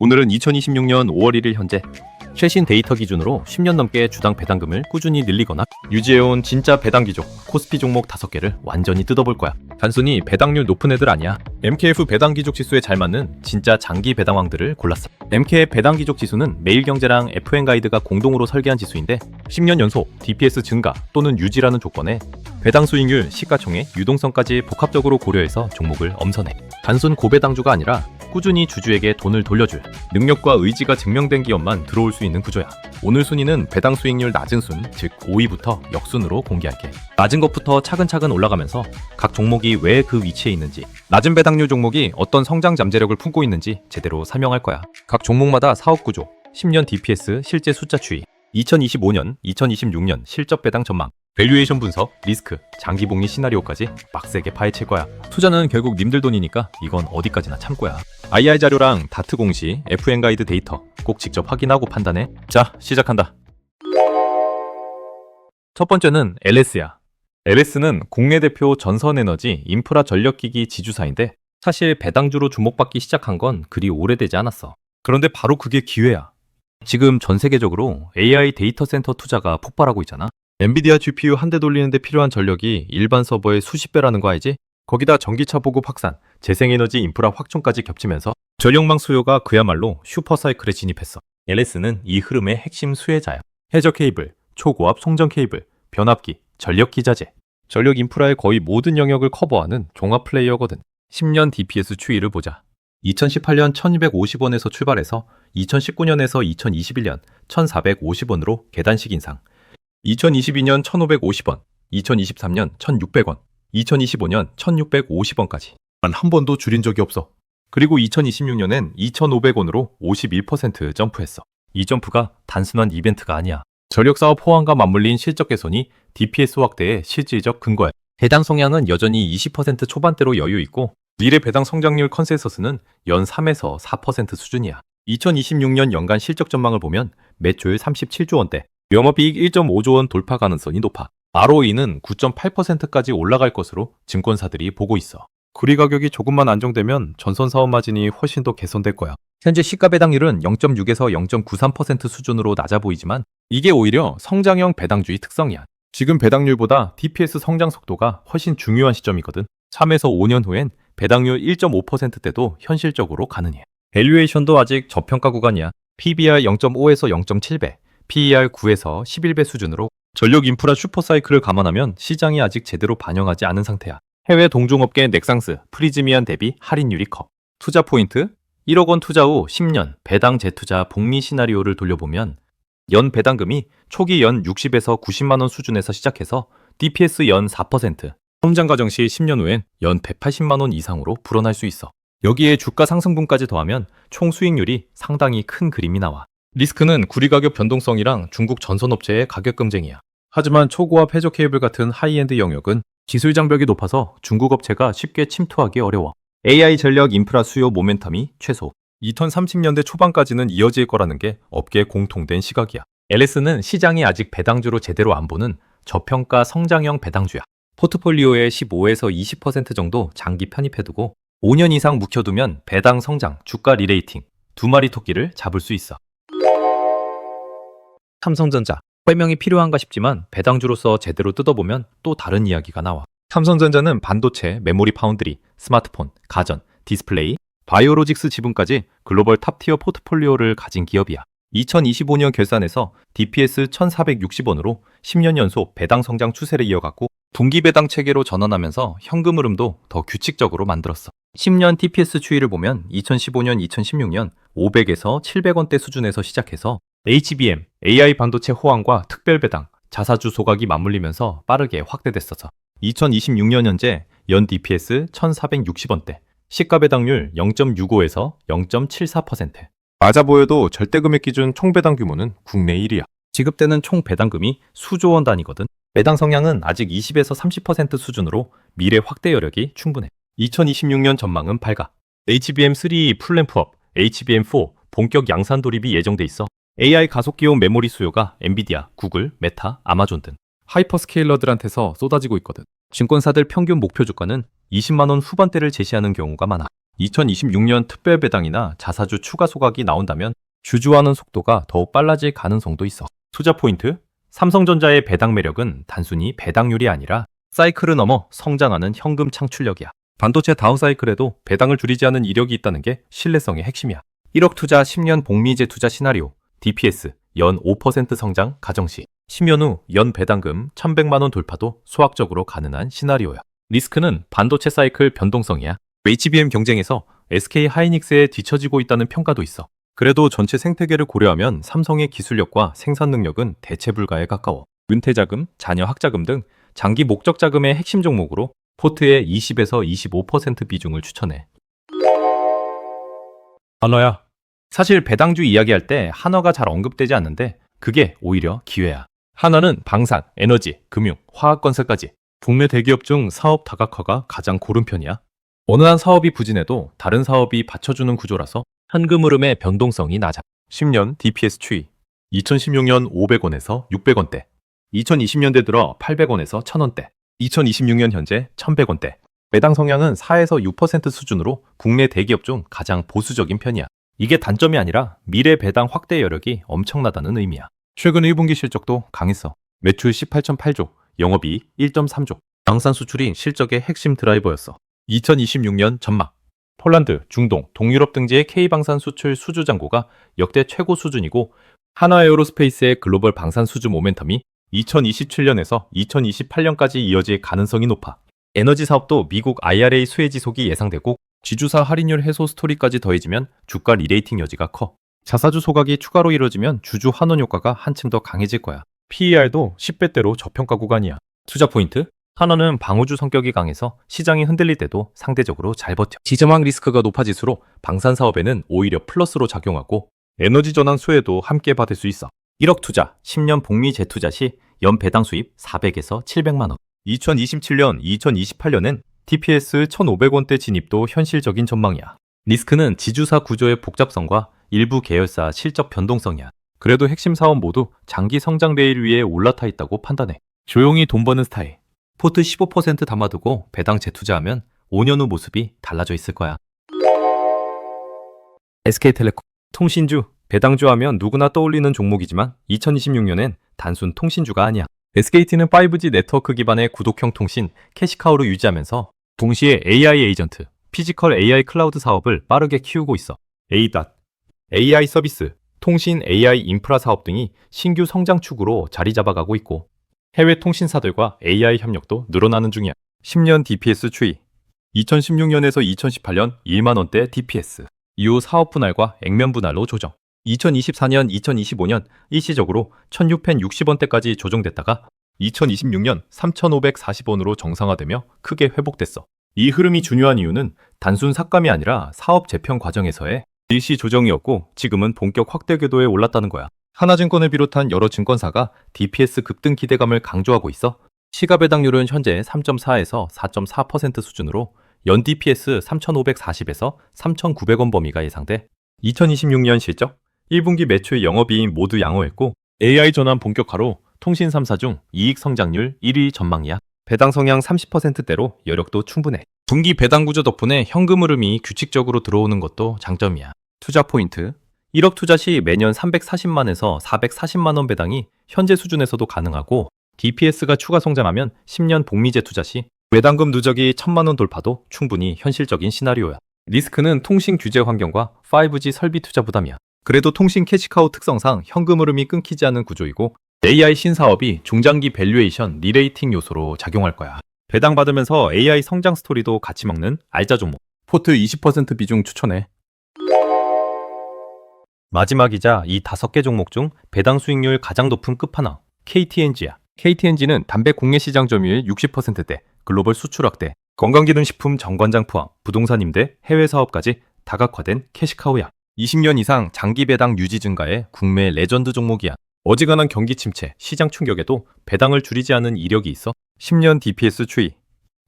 오늘은 2026년 5월 1일 현재 최신 데이터 기준으로 10년 넘게 주당 배당금을 꾸준히 늘리거나 유지해온 진짜 배당 기족 코스피 종목 5개를 완전히 뜯어볼 거야. 단순히 배당률 높은 애들 아니야. MKF 배당 기족 지수에 잘 맞는 진짜 장기 배당왕들을 골랐어. MKF 배당 기족 지수는 매일경제랑 FN가이드가 공동으로 설계한 지수인데 10년 연속 DPS 증가 또는 유지라는 조건에 배당 수익률, 시가총액, 유동성까지 복합적으로 고려해서 종목을 엄선해. 단순 고배당주가 아니라 꾸준히 주주에게 돈을 돌려줄 능력과 의지가 증명된 기업만 들어올 수 있는 구조야. 오늘 순위는 배당 수익률 낮은 순, 즉 5위부터 역순으로 공개할게. 낮은 것부터 차근차근 올라가면서 각 종목이 왜 그 위치에 있는지, 낮은 배당률 종목이 어떤 성장 잠재력을 품고 있는지 제대로 설명할 거야. 각 종목마다 사업 구조, 10년 DPS 실제 숫자 추이, 2025년, 2026년 실적 배당 전망, 밸류에이션 분석, 리스크, 장기 복리 시나리오까지 빡세게 파헤칠 거야. 투자는 결국 님들 돈이니까 이건 어디까지나 참고야. IR 자료랑 다트 공시, FN 가이드 데이터 꼭 직접 확인하고 판단해. 자, 시작한다. 첫 번째는 LS야. LS는 국내 대표 전선에너지 인프라 전력기기 지주사인데 사실 배당주로 주목받기 시작한 건 그리 오래되지 않았어. 그런데 바로 그게 기회야. 지금 전 세계적으로 AI 데이터 센터 투자가 폭발하고 있잖아. 엔비디아 GPU 한 대 돌리는데 필요한 전력이 일반 서버의 수십 배라는 거 알지? 거기다 전기차 보급 확산, 재생에너지 인프라 확충까지 겹치면서 전력망 수요가 그야말로 슈퍼사이클에 진입했어. LS는 이 흐름의 핵심 수혜자야. 해저 케이블, 초고압 송전 케이블, 변압기, 전력 기자재, 전력 인프라의 거의 모든 영역을 커버하는 종합 플레이어거든. 10년 DPS 추이를 보자. 2018년 1250원에서 출발해서 2019년에서 2021년 1450원으로 계단식 인상. 2022년 1550원, 2023년 1600원, 2025년 1650원까지. 단 한 번도 줄인 적이 없어. 그리고 2026년엔 2500원으로 51% 점프했어. 이 점프가 단순한 이벤트가 아니야. 전력사업 호황과 맞물린 실적 개선이 DPS 확대의 실질적 근거야. 배당 성향은 여전히 20% 초반대로 여유 있고 미래 배당 성장률 컨센서스는 연 3에서 4% 수준이야. 2026년 연간 실적 전망을 보면 매출 37조 원대, 영업이익 1.5조 원 돌파 가능성이 높아. ROE는 9.8%까지 올라갈 것으로 증권사들이 보고 있어. 구리 가격이 조금만 안정되면 전선 사업 마진이 훨씬 더 개선될 거야. 현재 시가 배당률은 0.6에서 0.93% 수준으로 낮아 보이지만 이게 오히려 성장형 배당주의 특성이야. 지금 배당률보다 DPS 성장 속도가 훨씬 중요한 시점이거든. 3에서 5년 후엔 배당률 1.5%대도 현실적으로 가능해. 밸류에이션도 아직 저평가 구간이야. PBR 0.5에서 0.7배, PER 9에서 11배 수준으로 전력 인프라 슈퍼사이클을 감안하면 시장이 아직 제대로 반영하지 않은 상태야. 해외 동종업계 넥상스, 프리즈미안 대비 할인율이 커. 투자 포인트? 1억 원 투자 후 10년 배당 재투자 복리 시나리오를 돌려보면 연 배당금이 초기 연 60에서 90만 원 수준에서 시작해서 DPS 연 4%, 성장 과정 시 10년 후엔 연 180만 원 이상으로 불어날 수 있어. 여기에 주가 상승분까지 더하면 총 수익률이 상당히 큰 그림이 나와. 리스크는 구리 가격 변동성이랑 중국 전선업체의 가격 경쟁이야. 하지만 초고압 해저 케이블 같은 하이엔드 영역은 기술 장벽이 높아서 중국 업체가 쉽게 침투하기 어려워. AI 전력 인프라 수요 모멘텀이 최소 2030년대 초반까지는 이어질 거라는 게 업계 공통된 시각이야. LS는 시장이 아직 배당주로 제대로 안 보는 저평가 성장형 배당주야. 포트폴리오의 15에서 20% 정도 장기 편입해두고 5년 이상 묵혀두면 배당 성장, 주가 리레이팅 두 마리 토끼를 잡을 수 있어. 삼성전자. 설명이 필요한가 싶지만 배당주로서 제대로 뜯어보면 또 다른 이야기가 나와. 삼성전자는 반도체, 메모리 파운드리, 스마트폰, 가전, 디스플레이, 바이오로직스 지분까지 글로벌 탑티어 포트폴리오를 가진 기업이야. 2025년 결산에서 DPS 1,460원으로 10년 연속 배당 성장 추세를 이어갔고 분기 배당 체계로 전환하면서 현금 흐름도 더 규칙적으로 만들었어. 10년 DPS 추이를 보면 2015년, 2016년 500에서 700원대 수준에서 시작해서 HBM, AI 반도체 호황과 특별 배당, 자사주 소각이 맞물리면서 빠르게 확대됐어서 2026년 현재 연 DPS 1,460원대, 시가 배당률 0.65에서 0.74%. 맞아 보여도 절대 금액 기준 총 배당 규모는 국내 1위야. 지급되는 총 배당금이 수조 원 단위거든. 배당 성향은 아직 20에서 30% 수준으로 미래 확대 여력이 충분해. 2026년 전망은 밝아. HBM3 풀램프업, HBM4 본격 양산 돌입이 예정돼 있어. AI 가속기용 메모리 수요가 엔비디아, 구글, 메타, 아마존 등 하이퍼스케일러들한테서 쏟아지고 있거든. 증권사들 평균 목표 주가는 20만 원 후반대를 제시하는 경우가 많아. 2026년 특별 배당이나 자사주 추가 소각이 나온다면 주주하는 속도가 더욱 빨라질 가능성도 있어. 투자 포인트? 삼성전자의 배당 매력은 단순히 배당률이 아니라 사이클을 넘어 성장하는 현금 창출력이야. 반도체 다운 사이클에도 배당을 줄이지 않은 이력이 있다는 게 신뢰성의 핵심이야. 1억 투자 10년 복미제 투자 시나리오, DPS 연 5% 성장 가정시 10년 후 연 배당금 1,100만 원 돌파도 소확적으로 가능한 시나리오야. 리스크는 반도체 사이클 변동성이야. HBM 경쟁에서 SK 하이닉스에 뒤처지고 있다는 평가도 있어. 그래도 전체 생태계를 고려하면 삼성의 기술력과 생산 능력은 대체 불가에 가까워. 은퇴자금, 자녀 학자금 등 장기 목적 자금의 핵심 종목으로 포트의 20에서 25% 비중을 추천해. 한화야. 사실 배당주 이야기할 때 한화가 잘 언급되지 않는데 그게 오히려 기회야. 한화는 방산, 에너지, 금융, 화학건설까지 국내 대기업 중 사업 다각화가 가장 고른 편이야. 어느 한 사업이 부진해도 다른 사업이 받쳐주는 구조라서 현금 흐름의 변동성이 낮아. 10년 DPS 추이. 2016년 500원에서 600원대. 2020년대 들어 800원에서 1000원대. 2026년 현재 1100원대. 배당 성향은 4에서 6% 수준으로 국내 대기업 중 가장 보수적인 편이야. 이게 단점이 아니라 미래 배당 확대 여력이 엄청나다는 의미야. 최근 1분기 실적도 강했어. 매출 18.8조, 영업이익 1.3조. 방산 수출이 실적의 핵심 드라이버였어. 2026년 전망. 폴란드, 중동, 동유럽 등지의 K방산 수출 수주 잔고가 역대 최고 수준이고 하나에어로스페이스의 글로벌 방산 수주 모멘텀이 2027년에서 2028년까지 이어질 가능성이 높아. 에너지 사업도 미국 IRA 수혜 지속이 예상되고 지주사 할인율 해소 스토리까지 더해지면 주가 리레이팅 여지가 커. 자사주 소각이 추가로 이뤄지면 주주 환원 효과가 한층 더 강해질 거야. PER도 10배대로 저평가 구간이야. 투자 포인트? 한화는 방어주 성격이 강해서 시장이 흔들릴 때도 상대적으로 잘 버텨. 지정학 리스크가 높아질수록 방산 사업에는 오히려 플러스로 작용하고 에너지 전환 수혜도 함께 받을 수 있어. 1억 투자, 10년 복리 재투자 시 연 배당 수입 400에서 700만 원. 2027년, 2028년엔 TPS 1,500원대 진입도 현실적인 전망이야. 리스크는 지주사 구조의 복잡성과 일부 계열사 실적 변동성이야. 그래도 핵심 사업 모두 장기 성장 레일 위에 올라타 있다고 판단해. 조용히 돈 버는 스타일. 포트 15% 담아두고 배당 재투자하면 5년 후 모습이 달라져 있을 거야. SK텔레콤. 통신주, 배당주 하면 누구나 떠올리는 종목이지만 2026년엔 단순 통신주가 아니야. SKT는 5G 네트워크 기반의 구독형 통신 캐시카우를 유지하면서 동시에 AI 에이전트, 피지컬 AI 클라우드 사업을 빠르게 키우고 있어. AI 서비스, 통신 AI 인프라 사업 등이 신규 성장축으로 자리 잡아가고 있고 해외 통신사들과 AI 협력도 늘어나는 중이야. 10년 DPS 추이. 2016년에서 2018년 1만 원대 DPS. 이후 사업 분할과 액면 분할로 조정. 2024년, 2025년 일시적으로 1660원대까지 조정됐다가 2026년 3540원으로 정상화되며 크게 회복됐어. 이 흐름이 중요한 이유는 단순 삭감이 아니라 사업 재편 과정에서의 일시 조정이었고 지금은 본격 확대 궤도에 올랐다는 거야. 하나증권을 비롯한 여러 증권사가 DPS 급등 기대감을 강조하고 있어 시가 배당률은 현재 3.4에서 4.4% 수준으로 연 DPS 3,540에서 3,900원 범위가 예상돼. 2026년 실적, 1분기 매출 영업이익 모두 양호했고 AI 전환 본격화로 통신 3사 중 이익 성장률 1위 전망이야. 배당 성향 30%대로 여력도 충분해. 분기 배당 구조 덕분에 현금 흐름이 규칙적으로 들어오는 것도 장점이야. 투자 포인트. 1억 투자 시 매년 340만에서 440만 원 배당이 현재 수준에서도 가능하고 DPS가 추가 성장하면 10년 복리제 투자 시 배당금 누적이 1,000만 원 돌파도 충분히 현실적인 시나리오야. 리스크는 통신 규제 환경과 5G 설비 투자 부담이야. 그래도 통신 캐시카우 특성상 현금 흐름이 끊기지 않는 구조이고 AI 신사업이 중장기 밸류에이션 리레이팅 요소로 작용할 거야. 배당 받으면서 AI 성장 스토리도 같이 먹는 알짜 종목. 포트 20% 비중 추천해. 마지막이자 이 5개 종목 중 배당 수익률 가장 높은 끝판왕 KTNG야. KTNG는 담배 공예 시장 점유율 60%대, 글로벌 수출 확대, 건강기능식품 정관장 포함, 부동산 임대, 해외 사업까지 다각화된 캐시카우야. 20년 이상 장기 배당 유지 증가의 국내 레전드 종목이야. 어지간한 경기 침체, 시장 충격에도 배당을 줄이지 않은 이력이 있어 10년 DPS 추이.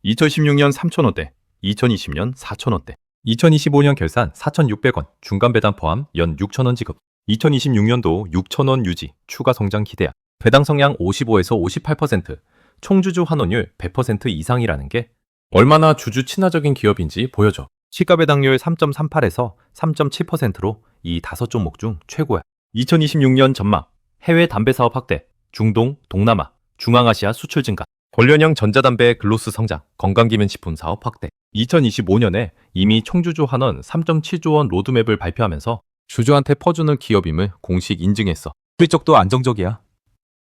2016년 3,000원대, 2020년 4,000원대, 2025년 결산 4,600원, 중간 배당 포함 연 6,000원 지급. 2026년도 6,000원 유지, 추가 성장 기대야. 배당 성향 55에서 58%, 총주주 환원율 100% 이상이라는 게 얼마나 주주 친화적인 기업인지 보여줘. 시가 배당률 3.38에서 3.7%로 이 5종목 중 최고야. 2026년 전망, 해외 담배 사업 확대, 중동, 동남아, 중앙아시아 수출 증가, 관련형 전자담배 글로스 성장, 건강기능식품 사업 확대. 2025년에 이미 총주주 한원 3.7조 원 로드맵을 발표하면서 주주한테 퍼주는 기업임을 공식 인증했어. 수익적도 안정적이야.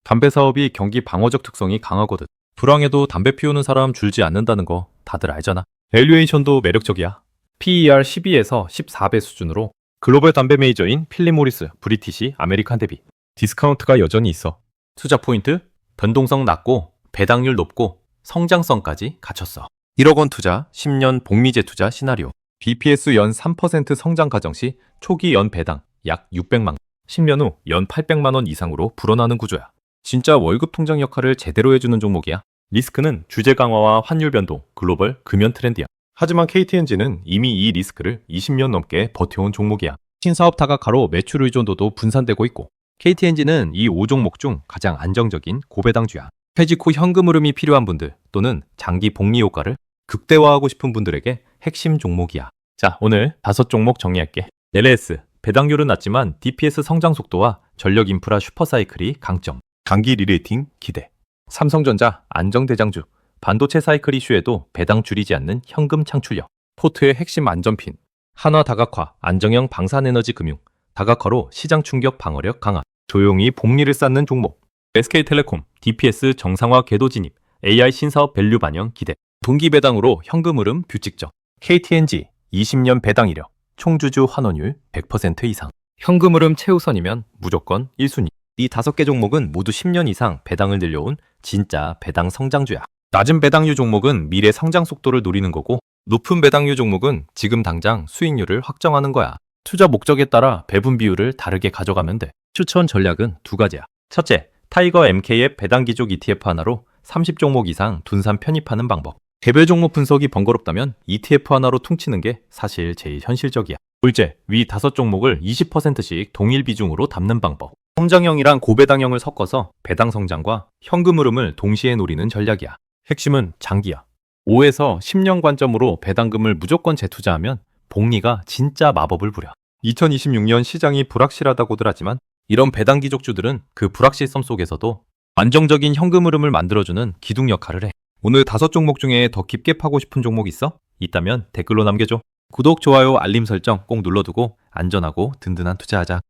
담배 사업이 경기 방어적 특성이 강하거든. 불황에도 담배 피우는 사람 줄지 않는다는 거 다들 알잖아. 밸류에이션도 매력적이야. PER 12에서 14배 수준으로 글로벌 담배 메이저인 필립 모리스, 브리티시, 아메리칸 대비 디스카운트가 여전히 있어. 투자 포인트, 변동성 낮고 배당률 높고 성장성까지 갖췄어. 1억 원 투자, 10년 복리제 투자 시나리오. BPS 연 3% 성장 가정 시 초기 연 배당 약 600만 원, 10년 후 연 800만 원 이상으로 불어나는 구조야. 진짜 월급 통장 역할을 제대로 해주는 종목이야. 리스크는 주제 강화와 환율 변동, 글로벌 금연 트렌드야. 하지만 KTNG는 이미 이 리스크를 20년 넘게 버텨온 종목이야. 신사업 다각화로 매출 의존도도 분산되고 있고 KTNG는 이 5종목 중 가장 안정적인 고배당주야. 퇴직 후 현금 흐름이 필요한 분들 또는 장기 복리 효과를 극대화하고 싶은 분들에게 핵심 종목이야. 자, 오늘 5종목 정리할게. LS, 배당률은 낮지만 DPS 성장 속도와 전력 인프라 슈퍼사이클이 강점. 단기 리레이팅 기대. 삼성전자, 안정대장주. 반도체 사이클 이슈에도 배당 줄이지 않는 현금 창출력. 포트의 핵심 안전핀. 한화 다각화, 안정형 방산에너지 금융. 다각화로 시장 충격 방어력 강화. 조용히 복리를 쌓는 종목. SK텔레콤, DPS 정상화 궤도 진입. AI 신사업 밸류 반영 기대. 분기 배당으로 현금 흐름 규칙적. KTNG, 20년 배당 이력. 총주주 환원율 100% 이상. 현금 흐름 최우선이면 무조건 1순위. 이 5개 종목은 모두 10년 이상 배당을 늘려온 진짜 배당 성장주야. 낮은 배당률 종목은 미래 성장 속도를 노리는 거고 높은 배당률 종목은 지금 당장 수익률을 확정하는 거야. 투자 목적에 따라 배분 비율을 다르게 가져가면 돼. 추천 전략은 2가지야. 첫째, 타이거 MKF 배당 기족 ETF 하나로 30종목 이상 둔산 편입하는 방법. 개별 종목 분석이 번거롭다면 ETF 하나로 퉁치는 게 사실 제일 현실적이야. 둘째, 위 5종목을 20%씩 동일 비중으로 담는 방법. 성장형이랑 고배당형을 섞어서 배당 성장과 현금 흐름을 동시에 노리는 전략이야. 핵심은 장기야. 5에서 10년 관점으로 배당금을 무조건 재투자하면 복리가 진짜 마법을 부려. 2026년 시장이 불확실하다고들 하지만 이런 배당 기족주들은 그 불확실성 속에서도 안정적인 현금 흐름을 만들어주는 기둥 역할을 해. 오늘 5종목 중에 더 깊게 파고 싶은 종목 있어? 있다면 댓글로 남겨줘. 구독, 좋아요, 알림 설정 꼭 눌러두고 안전하고 든든한 투자하자.